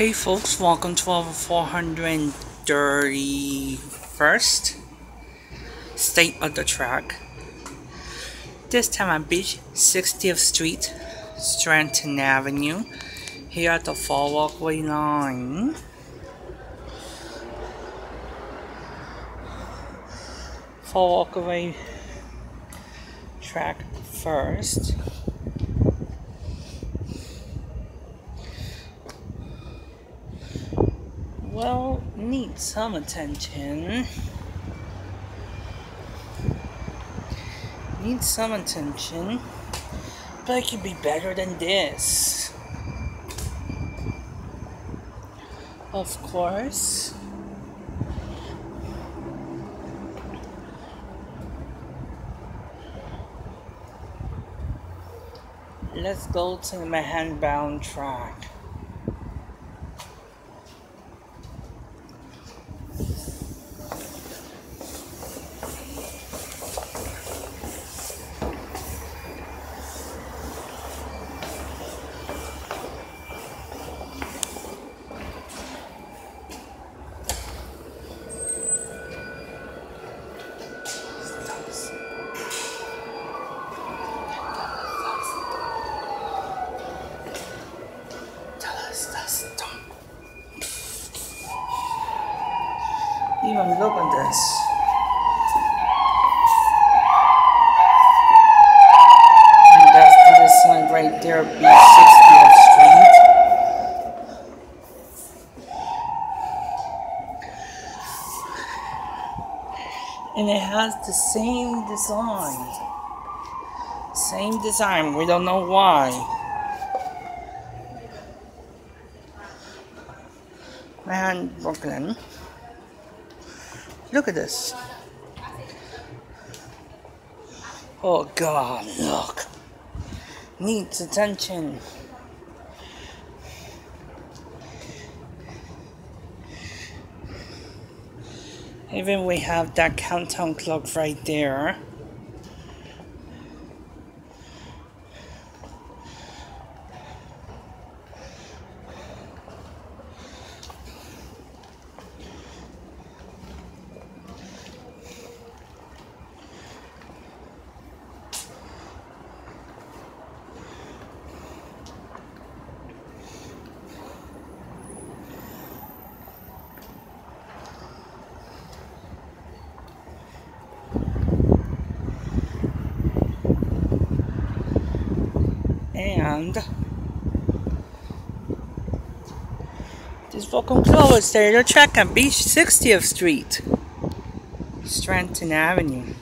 Hey folks, welcome to our 431st state of the track. This time on Beach 60th Street, Street-Straiton Avenue, here at the fall walkway line. Fall walkway track first. Well, needs some attention. Needs some attention. But it could be better than this. Of course. Let's go to the Manhattan-bound track. Even look at this. And that's the sign right there, B60th Street. And it has the same design. Same design, we don't know why. Man, Brooklyn. Look at this. Oh God, look. Needs attention. Even we have that countdown clock right there. And this welcome close there to check on Beach 60th Street, Street-Straiton Avenue.